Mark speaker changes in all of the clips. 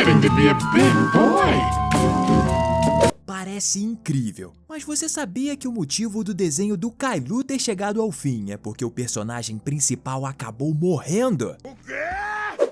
Speaker 1: getting to be a big boy.
Speaker 2: Parece incrível, mas você sabia que o motivo do desenho do Kailu ter chegado ao fim é porque o personagem principal acabou morrendo? O quê?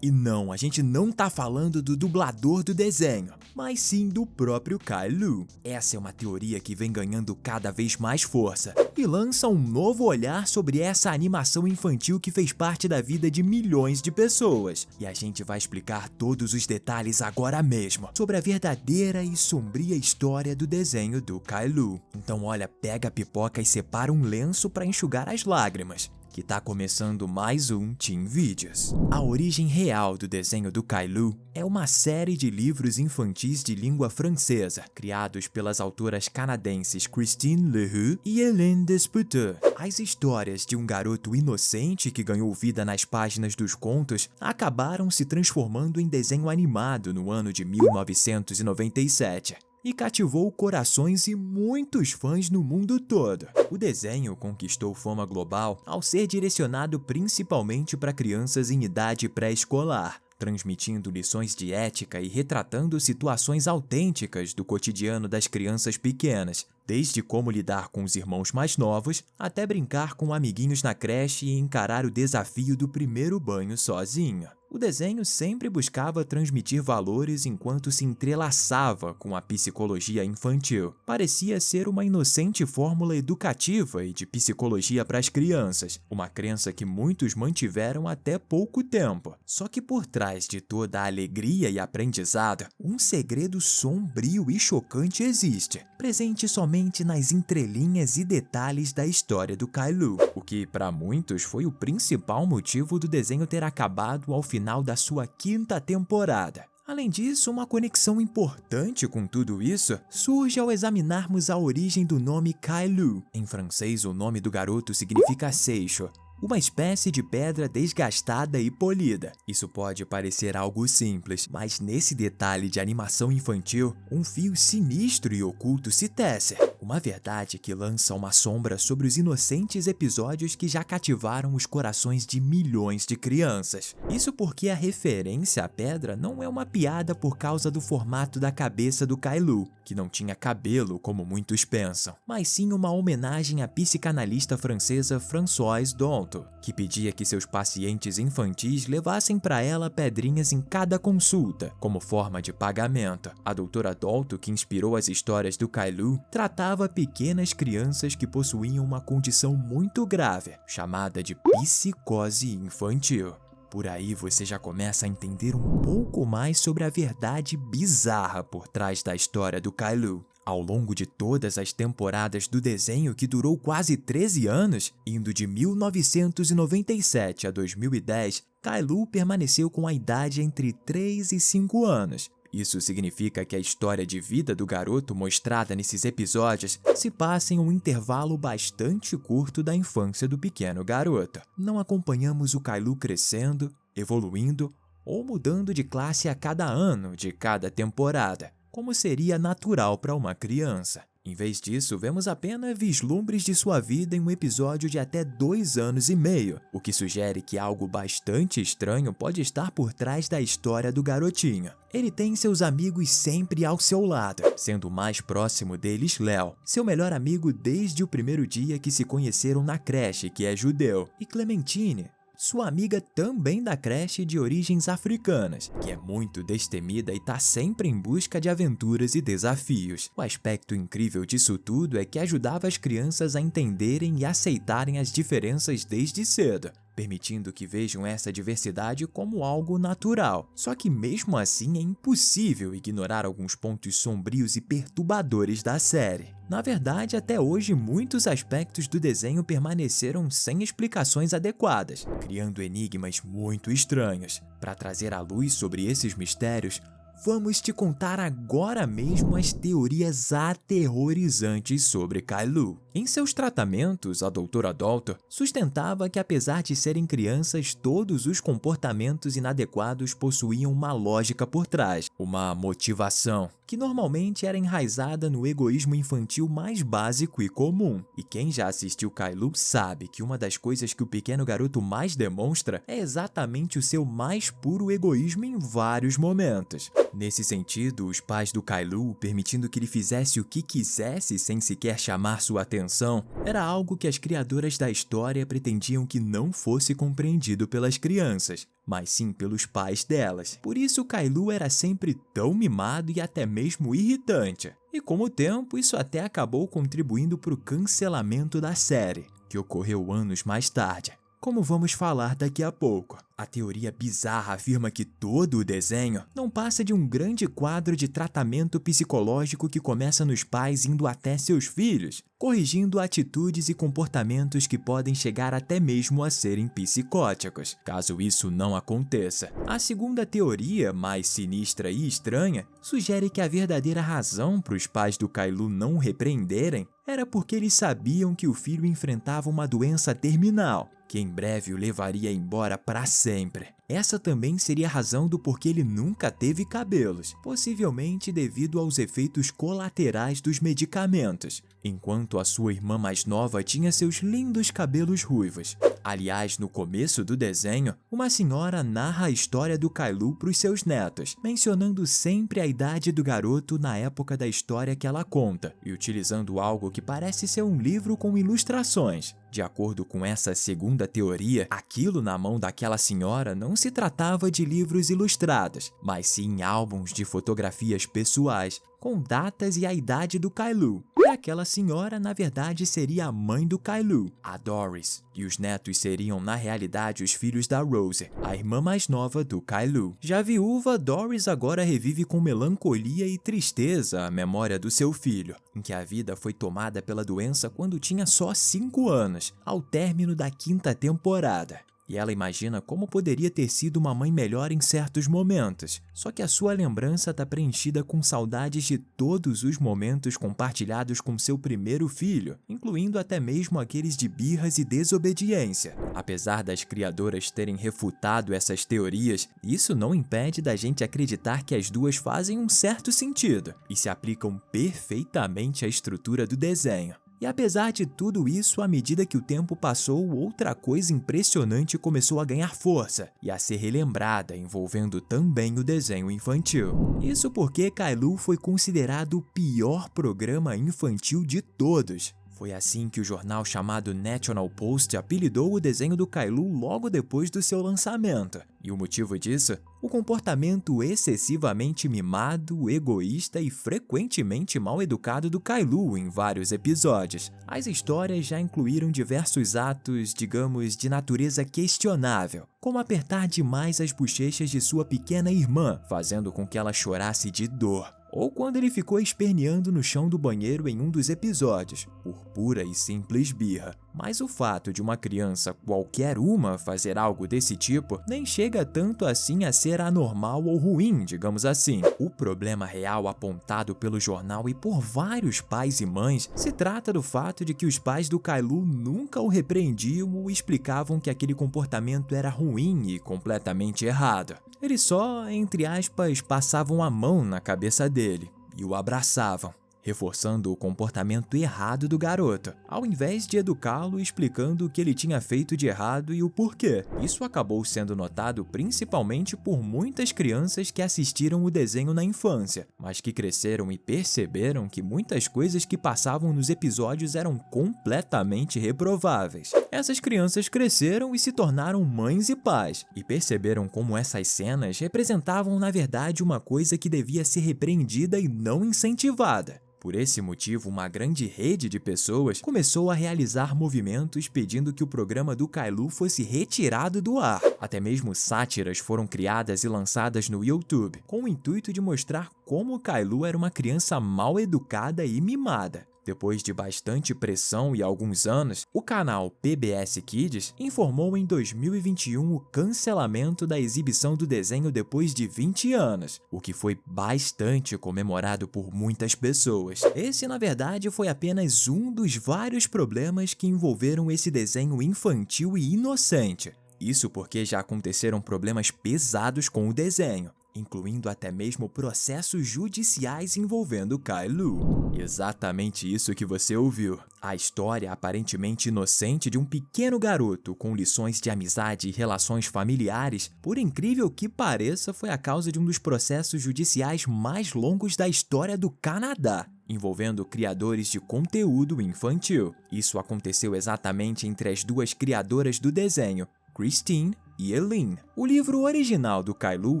Speaker 2: E não, a gente não tá falando do dublador do desenho, mas sim do próprio Kailu. Essa é uma teoria que vem ganhando cada vez mais força e lança um novo olhar sobre essa animação infantil que fez parte da vida de milhões de pessoas. E a gente vai explicar todos os detalhes agora mesmo sobre a verdadeira e sombria história do desenho do Kailu. Então olha, pega a pipoca e separa um lenço para enxugar as lágrimas, que tá começando mais um Teen Videos. A origem real do desenho do Kailu é uma série de livros infantis de língua francesa, criados pelas autoras canadenses Christine Leroux e Hélène Desputter. As histórias de um garoto inocente que ganhou vida nas páginas dos contos acabaram se transformando em desenho animado no ano de 1997. E cativou corações e muitos fãs no mundo todo. O desenho conquistou fama global ao ser direcionado principalmente para crianças em idade pré-escolar, transmitindo lições de ética e retratando situações autênticas do cotidiano das crianças pequenas, desde como lidar com os irmãos mais novos, até brincar com amiguinhos na creche e encarar o desafio do primeiro banho sozinho. O desenho sempre buscava transmitir valores enquanto se entrelaçava com a psicologia infantil. Parecia ser uma inocente fórmula educativa e de psicologia para as crianças, uma crença que muitos mantiveram até pouco tempo. Só que por trás de toda a alegria e aprendizado, um segredo sombrio e chocante existe, presente somente nas entrelinhas e detalhes da história do Kailu, o que para muitos foi o principal motivo do desenho ter acabado ao final da sua 5ª temporada. Além disso, uma conexão importante com tudo isso surge ao examinarmos a origem do nome Kailu. Em francês, o nome do garoto significa seixo, uma espécie de pedra desgastada e polida. Isso pode parecer algo simples, mas nesse detalhe de animação infantil, um fio sinistro e oculto se tece. Uma verdade que lança uma sombra sobre os inocentes episódios que já cativaram os corações de milhões de crianças. Isso porque a referência à pedra não é uma piada por causa do formato da cabeça do Kailu, que não tinha cabelo como muitos pensam, mas sim uma homenagem à psicanalista francesa Françoise Dolto, que pedia que seus pacientes infantis levassem para ela pedrinhas em cada consulta, como forma de pagamento. A doutora Dolto, que inspirou as histórias do Kailu, tratava pequenas crianças que possuíam uma condição muito grave, chamada de psicose infantil. Por aí você já começa a entender um pouco mais sobre a verdade bizarra por trás da história do Kailu. Ao longo de todas as temporadas do desenho, que durou quase 13 anos, indo de 1997 a 2010, Kailu permaneceu com a idade entre 3 e 5 anos. Isso significa que a história de vida do garoto mostrada nesses episódios se passa em um intervalo bastante curto da infância do pequeno garoto. Não acompanhamos o Kailu crescendo, evoluindo ou mudando de classe a cada ano de cada temporada, como seria natural para uma criança. Em vez disso, vemos apenas vislumbres de sua vida em um episódio de até 2 anos e meio, o que sugere que algo bastante estranho pode estar por trás da história do garotinho. Ele tem seus amigos sempre ao seu lado, sendo o mais próximo deles Léo, seu melhor amigo desde o primeiro dia que se conheceram na creche, que é judeu, e Clementine, sua amiga também da creche de origens africanas, que é muito destemida e tá sempre em busca de aventuras e desafios. O aspecto incrível disso tudo é que ajudava as crianças a entenderem e aceitarem as diferenças desde cedo, permitindo que vejam essa diversidade como algo natural. Só que mesmo assim é impossível ignorar alguns pontos sombrios e perturbadores da série. Na verdade, até hoje, muitos aspectos do desenho permaneceram sem explicações adequadas, criando enigmas muito estranhos. Para trazer à luz sobre esses mistérios, vamos te contar agora mesmo as teorias aterrorizantes sobre Kailu. Em seus tratamentos, a doutora Dolto sustentava que, apesar de serem crianças, todos os comportamentos inadequados possuíam uma lógica por trás, uma motivação. que normalmente era enraizada no egoísmo infantil mais básico e comum. E quem já assistiu Kylo sabe que uma das coisas que o pequeno garoto mais demonstra é exatamente o seu mais puro egoísmo em vários momentos. Nesse sentido, os pais do Kylo permitindo que ele fizesse o que quisesse sem sequer chamar sua atenção, era algo que as criadoras da história pretendiam que não fosse compreendido pelas crianças, mas sim pelos pais delas. Por isso, Kylo era sempre tão mimado e até mesmo irritante. E com o tempo, isso até acabou contribuindo para o cancelamento da série, que ocorreu anos mais tarde, como vamos falar daqui a pouco. A teoria bizarra afirma que todo o desenho não passa de um grande quadro de tratamento psicológico que começa nos pais indo até seus filhos, corrigindo atitudes e comportamentos que podem chegar até mesmo a serem psicóticos, caso isso não aconteça. A segunda teoria, mais sinistra e estranha, sugere que a verdadeira razão para os pais do Kylo não o repreenderem era porque eles sabiam que o filho enfrentava uma doença terminal, que em breve o levaria embora para sempre. Essa também seria a razão do porquê ele nunca teve cabelos, possivelmente devido aos efeitos colaterais dos medicamentos, enquanto a sua irmã mais nova tinha seus lindos cabelos ruivos. Aliás, no começo do desenho, uma senhora narra a história do Kylo para os seus netos, mencionando sempre a idade do garoto na época da história que ela conta, e utilizando algo que parece ser um livro com ilustrações. De acordo com essa segunda teoria, aquilo na mão daquela senhora não se tratava de livros ilustrados, mas sim álbuns de fotografias pessoais, com datas e a idade do Kylo. E aquela senhora, na verdade, seria a mãe do Kylo, a Doris, e os netos seriam, na realidade, os filhos da Rose, a irmã mais nova do Kylo. Já viúva, Doris agora revive com melancolia e tristeza a memória do seu filho, em que a vida foi tomada pela doença quando tinha só 5 anos, ao término da 5ª temporada. E ela imagina como poderia ter sido uma mãe melhor em certos momentos, só que a sua lembrança está preenchida com saudades de todos os momentos compartilhados com seu primeiro filho, incluindo até mesmo aqueles de birras e desobediência. Apesar das criadoras terem refutado essas teorias, isso não impede da gente acreditar que as duas fazem um certo sentido e se aplicam perfeitamente à estrutura do desenho. E apesar de tudo isso, à medida que o tempo passou, outra coisa impressionante começou a ganhar força e a ser relembrada, envolvendo também o desenho infantil. Isso porque Kylo foi considerado o pior programa infantil de todos. Foi assim que o jornal chamado National Post apelidou o desenho do Kylo logo depois do seu lançamento. E o motivo disso? O comportamento excessivamente mimado, egoísta e frequentemente mal educado do Kylo em vários episódios. As histórias já incluíram diversos atos, digamos, de natureza questionável, como apertar demais as bochechas de sua pequena irmã, fazendo com que ela chorasse de dor. Ou quando ele ficou esperneando no chão do banheiro em um dos episódios, por pura e simples birra. Mas o fato de uma criança, qualquer uma, fazer algo desse tipo, nem chega tanto assim a ser anormal ou ruim, digamos assim. O problema real apontado pelo jornal e por vários pais e mães se trata do fato de que os pais do Kylo nunca o repreendiam ou explicavam que aquele comportamento era ruim e completamente errado. Eles só, entre aspas, passavam a mão na cabeça dele e o abraçavam, reforçando o comportamento errado do garoto, ao invés de educá-lo explicando o que ele tinha feito de errado e o porquê. Isso acabou sendo notado principalmente por muitas crianças que assistiram o desenho na infância, mas que cresceram e perceberam que muitas coisas que passavam nos episódios eram completamente reprováveis. Essas crianças cresceram e se tornaram mães e pais, e perceberam como essas cenas representavam na verdade uma coisa que devia ser repreendida e não incentivada. Por esse motivo, uma grande rede de pessoas começou a realizar movimentos pedindo que o programa do Kylo fosse retirado do ar. Até mesmo sátiras foram criadas e lançadas no YouTube, com o intuito de mostrar como o Kylo era uma criança mal educada e mimada. Depois de bastante pressão e alguns anos, o canal PBS Kids informou em 2021 o cancelamento da exibição do desenho depois de 20 anos, o que foi bastante comemorado por muitas pessoas. Esse, na verdade, foi apenas um dos vários problemas que envolveram esse desenho infantil e inocente. Isso porque já aconteceram problemas pesados com o desenho, incluindo até mesmo processos judiciais envolvendo Kai-Lu. Exatamente isso que você ouviu. A história aparentemente inocente de um pequeno garoto com lições de amizade e relações familiares, por incrível que pareça, foi a causa de um dos processos judiciais mais longos da história do Canadá, envolvendo criadores de conteúdo infantil. Isso aconteceu exatamente entre as duas criadoras do desenho, Christine e Eileen. O livro original do Kai-Lu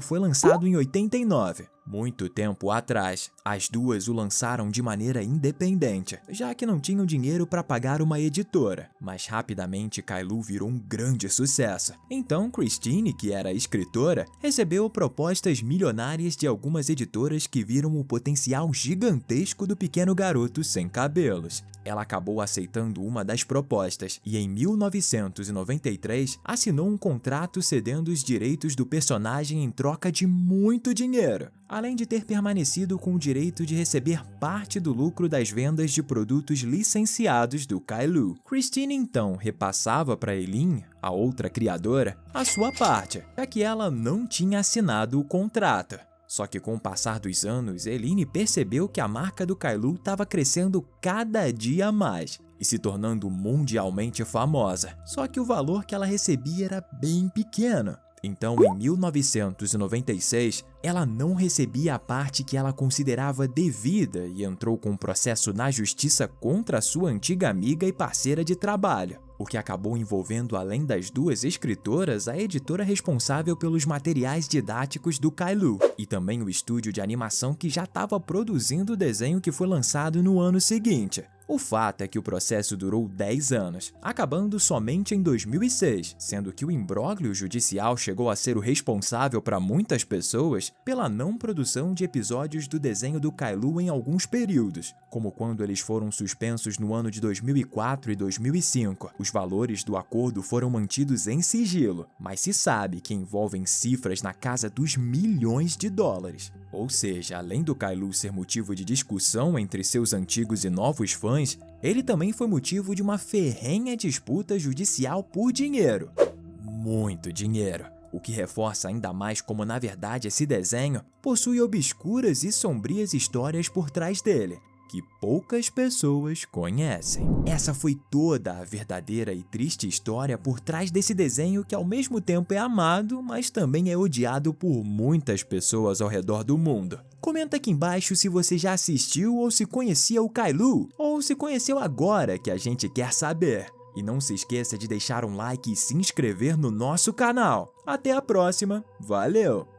Speaker 2: foi lançado em 89. Muito tempo atrás, as duas o lançaram de maneira independente, já que não tinham dinheiro para pagar uma editora. Mas rapidamente Kai-Lu virou um grande sucesso. Então Christine, que era escritora, recebeu propostas milionárias de algumas editoras que viram o potencial gigantesco do pequeno garoto sem cabelos. Ela acabou aceitando uma das propostas e em 1993 assinou um contrato cedendo os direitos do personagem em troca de muito dinheiro, além de ter permanecido com o direito de receber parte do lucro das vendas de produtos licenciados do Kai-Lu. Christine então repassava para Eileen, a outra criadora, a sua parte, já que ela não tinha assinado o contrato. Só que com o passar dos anos, Eileen percebeu que a marca do Kai-Lu estava crescendo cada dia mais e se tornando mundialmente famosa. Só que o valor que ela recebia era bem pequeno. Então, em 1996, ela não recebia a parte que ela considerava devida e entrou com um processo na justiça contra a sua antiga amiga e parceira de trabalho, o que acabou envolvendo, além das duas escritoras, a editora responsável pelos materiais didáticos do Kai-Lu e também o estúdio de animação que já estava produzindo o desenho que foi lançado no ano seguinte. O fato é que o processo durou 10 anos, acabando somente em 2006, sendo que o imbróglio judicial chegou a ser o responsável para muitas pessoas pela não produção de episódios do desenho do Kai-Lu em alguns períodos, como quando eles foram suspensos no ano de 2004 e 2005. Os valores do acordo foram mantidos em sigilo, mas se sabe que envolvem cifras na casa dos milhões de dólares. Ou seja, além do Kai-Lu ser motivo de discussão entre seus antigos e novos fãs, ele também foi motivo de uma ferrenha disputa judicial por dinheiro. Muito dinheiro. O que reforça ainda mais como, na verdade, esse desenho possui obscuras e sombrias histórias por trás dele, que poucas pessoas conhecem. Essa foi toda a verdadeira e triste história por trás desse desenho que ao mesmo tempo é amado, mas também é odiado por muitas pessoas ao redor do mundo. Comenta aqui embaixo se você já assistiu ou se conhecia o Kai-Lu, ou se conheceu agora, que a gente quer saber. E não se esqueça de deixar um like e se inscrever no nosso canal. Até a próxima, valeu!